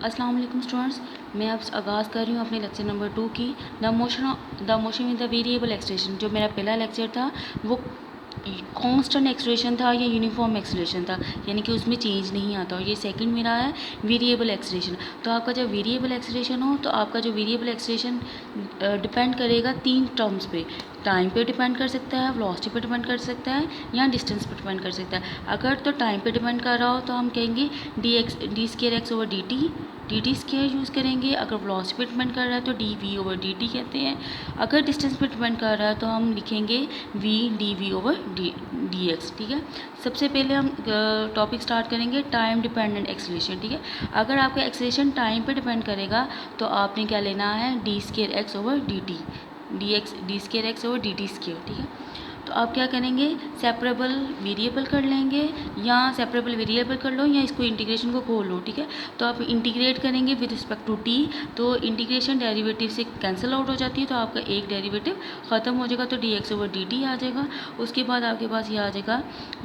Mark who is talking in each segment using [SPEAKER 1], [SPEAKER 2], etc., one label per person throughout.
[SPEAKER 1] अस्सलाम वालेकुम स्टूडेंट्स, मैं अब आगाज़ कर रही हूँ अपने लेक्चर नंबर 2 की the motion with the variable acceleration. जो मेरा पहला लेक्चर था वो कांस्टेंट एक्सलेशन था या यूनिफॉर्म एक्सलेशन था, यानी कि उसमें चेंज नहीं आता। और ये सेकंड मेरा है वेरिएबल एक्सलेशन। तो आपका जब वेरिएबल एक्सलेशन हो तो आपका जो वेरिएबल एक्सलेशन डिपेंड करेगा 3 टर्म्स पे। टाइम पे डिपेंड कर सकता है, वेलोसिटी पे डिपेंड कर सकता है, या डिस्टेंस पे डिपेंड कर सकता है। अगर तो टाइम पे डिपेंड कर रहा हो तो हम कहेंगे d square x over D t square use करेंगे। अगर वेलोसिटी पे डिपेंड कर रहा है तो d we over D t कहते हैं। अगर डिस्टेंस पे डिपेंड कर रहा है तो हम लिखेंगे v d we over D x. ठीक है, सबसे पहले हम टॉपिक स्टार्ट करेंगे टाइम डिपेंडेंट एक्सेलरेशन। ठीक है, अगर आपका एक्सेलरेशन टाइम पे डिपेंड करेगा तो आपने क्या लेना है, D square x over D T, D square x over D t square. ठीक है, तो आप क्या करेंगे, सेपरेबल वेरिएबल कर लेंगे, या सेपरेबल वेरिएबल कर लो या इसको इंटीग्रेशन को खोल लो। ठीक है, तो आप इंटीग्रेट करेंगे विद रिस्पेक्ट टू टी, तो इंटीग्रेशन डेरिवेटिव से कैंसिल आउट हो जाती है, तो आपका एक डेरिवेटिव ख़त्म हो जाएगा, तो D X over D T आ जाएगा। उसके बाद आपके पास ये आ जाएगा,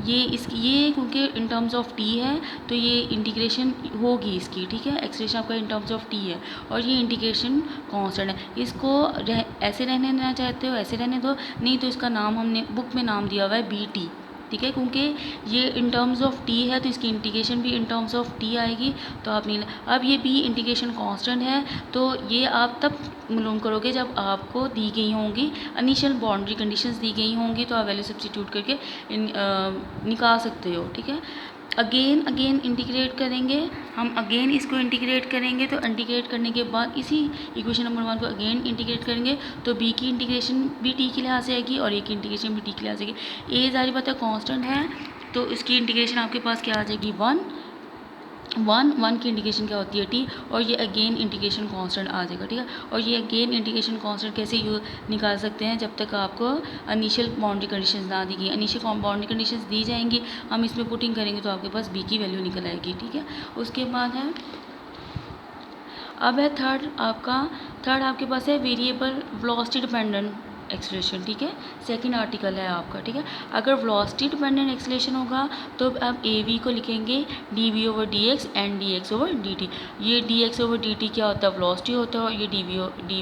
[SPEAKER 1] ये क्योंकि इन टर्म्स ऑफ टी है तो ये इंटीग्रेशन होगी इसकी। ठीक है, एक्सप्रेशन आपका इन टर्म्स ऑफ टी है और ये इंटीग्रेशन कॉन्स्टेंट है। इसको ऐसे रहने देना चाहते हो ऐसे रहने दो, नहीं तो इसका नाम हमने बुक में नाम दिया हुआ है बी टी। ठीक है, क्योंकि ये इन टर्म्स ऑफ टी है तो इसकी इंटीग्रेशन भी इन टर्म्स ऑफ टी आएगी, तो आप नहीं। अब ये बी इंटीग्रेशन कांस्टेंट है, तो ये आप तब मालूम करोगे जब आपको दी गई होंगी इनिशियल बाउंड्री कंडीशंस दी गई होंगी, तो आप वैल्यू सब्स्टिट्यूट करके निकाल सकते हो। ठीक है, अगेन इंटीग्रेट करेंगे हम, अगेन इसको इंटीग्रेट करेंगे, तो इंटीग्रेट करने के बाद इसी इक्वेशन नंबर 1 को अगेन इंटीग्रेट करेंगे, तो बी की इंटीग्रेशन भी टी के लिहाज से आएगी और ए की इंटीग्रेशन भी टी के लिहाज से आएगी। ए सारी बातें कांस्टेंट है तो इसकी इंटीग्रेशन आपके पास क्या आ जाएगी, वन की इंटीग्रेशन क्या होती है, टी, और ये अगेन इंटीग्रेशन कांस्टेंट आ जाएगा। ठीक है, और ये अगेन इंटीग्रेशन कांस्टेंट कैसे निकाल सकते हैं, जब तक आपको इनिशियल बाउंड्री कंडीशंस ना दी गई। इनिशियल बाउंड्री कंडीशंस दी जाएंगी, हम इसमें पुटिंग करेंगे तो आपके पास बी की वैल्यू निकल आएगी। ठीक है, उसके बाद है, अब है थर्ड आपके पास है वेरिएबल वेलोसिटी डिपेंडेंट एक्सेलरेशन। ठीक है, सेकंड आर्टिकल है आपका। ठीक है, अगर वेलोसिटी डिपेंडेंट एक्सेलरेशन होगा तो अब ए वी को लिखेंगे D we over D X and D X over D T. ये D X over D T क्या होता है, वेलोसिटी होता है, और ये D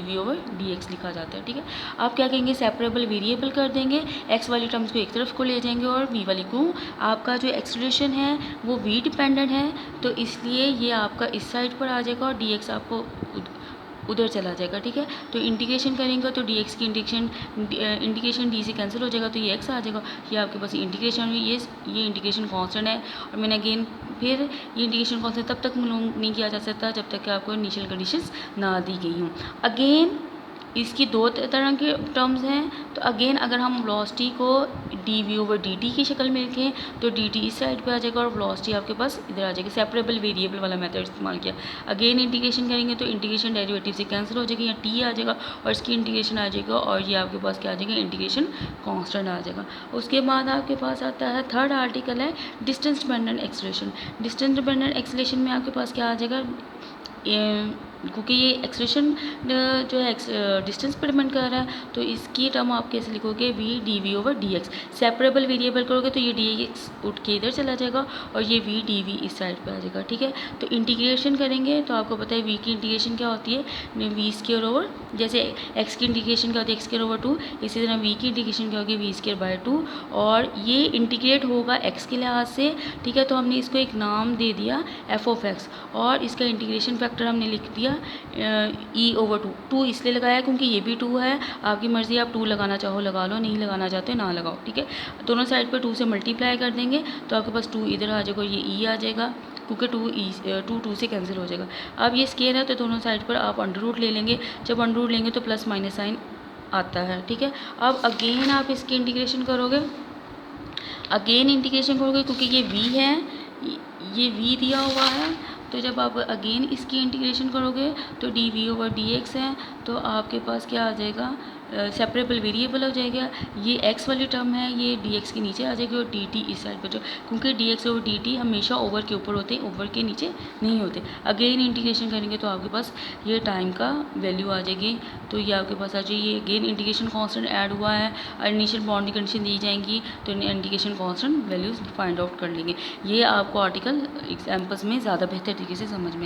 [SPEAKER 1] we over D X लिखा जाता है। ठीक है, आप क्या कहेंगे, सेपरेबल वेरिएबल कर देंगे, एक्स वाली टर्म्स को एक तरफ को ले जाएंगे और वी वाली को। आपका जो एक्सेलरेशन है वो वी डिपेंडेंट है, तो इसलिए ये आपका इस साइड पर आ जाएगा और डी एक्स आपको उधर चला जाएगा। ठीक है, तो इंटीग्रेशन करेंगे तो डी एक्स की इंटीग्रेशन डी से कैंसिल हो जाएगा, तो ये एक्स आ जाएगा। ये आपके पास इंटीग्रेशन हुई, ये इंटीग्रेशन कांस्टेंट है, और मैंने अगेन फिर ये इंटीग्रेशन कांस्टेंट तब तक मालूम नहीं किया जा सकता जब तक कि आपको इनिशियल कंडीशंस ना दी गई हों। अगेन इसकी दो तरह के टर्म्स हैं, तो अगेन अगर हम वेलोसिटी को d we over D t की शक्ल में लिखें तो डी टी इस साइड पे आ जाएगा और वेलोसिटी आपके पास इधर आ जाएगी। सेपरेबल वेरिएबल वाला मेथड इस्तेमाल किया। अगेन इंटीग्रेशन करेंगे तो इंटीग्रेशन डेरिवेटिव से कैंसिल हो जाएगी, यहाँ टी आ जाएगा और इसकी इंटीग्रेशन आ जाएगा, और ये आपके पास क्या आ जाएगा, इंटीग्रेशन कॉन्स्टेंट आ जाएगा। उसके बाद आपके पास आता है थर्ड आर्टिकल है distance dependent acceleration. Distance dependent acceleration में आपके पास क्या आ जाएगा, क्योंकि ये एक्सप्रेशन जो है डिस्टेंस पर डिपेंड कर रहा है, तो इसकी टर्म आप कैसे लिखोगे, v d we over D x. Separable variable करोगे तो ये डी एक्स उठ के इधर चला जाएगा और ये वी डी वी इस साइड पे आ जाएगा। ठीक है, तो इंटीग्रेशन करेंगे तो आपको पता है वी की इंटीग्रेशन क्या होती है, वी स्केयर ओवर, जैसे एक्स की इंटीग्रेशन क्या होती है, एक्स स्केयर ओवर 2, इसी तरह वी की इंटीग्रेशन क्या होगी, वी स्केयर बाय 2, और ये इंटीग्रेट होगा एक्स के लिहाज से। ठीक है, तो हमने इसको एक नाम दे दिया एफ ऑफ एक्स, और इसका इंटीग्रेशन फैक्टर हमने लिख दिया ई ओवर 2 इसलिए लगाया क्योंकि ये भी 2 है। आपकी मर्ज़ी, आप 2 लगाना चाहो लगा लो, नहीं लगाना चाहते ना लगाओ। ठीक है, दोनों साइड पे 2 से मल्टीप्लाई कर देंगे तो आपके पास 2 इधर आ जाएगा, ये ई आ जाएगा, क्योंकि 2 से कैंसिल हो जाएगा। अब ये स्केयर है तो दोनों साइड पर आप अंडर रूट ले लेंगे, जब अंडर रूट लेंगे तो प्लस माइनस साइन आता है। ठीक है, अब अगेन आप इसकी इंटीग्रेशन करोगे, क्योंकि ये वी है, ये वी दिया हुआ है, तो जब आप अगेन इसकी इंटीग्रेशन करोगे तो d we over D x है, तो आपके पास क्या आ जाएगा, सेपरेबल वेरिएबल हो जाएगा। ये एक्स वाली टर्म है, ये डी एक्स के नीचे आ जाएगी और डी टी इस साइड पर, क्योंकि D X over D T हमेशा ओवर के ऊपर होते हैं, ओवर के नीचे नहीं होते। अगेन इंटीग्रेशन करेंगे तो आपके पास ये टाइम का वैल्यू आ जाएगी, तो ये आपके पास आ जाएगी। अगेन इंटीग्रेशन कांस्टेंट ऐड हुआ है और इनिशियल बाउंड्री कंडीशन दी जाएंगी, तो integration constant values find out कर लेंगे। ये आपको आर्टिकल एग्जाम्पल्स में ज़्यादा बेहतर तरीके से समझ में आए।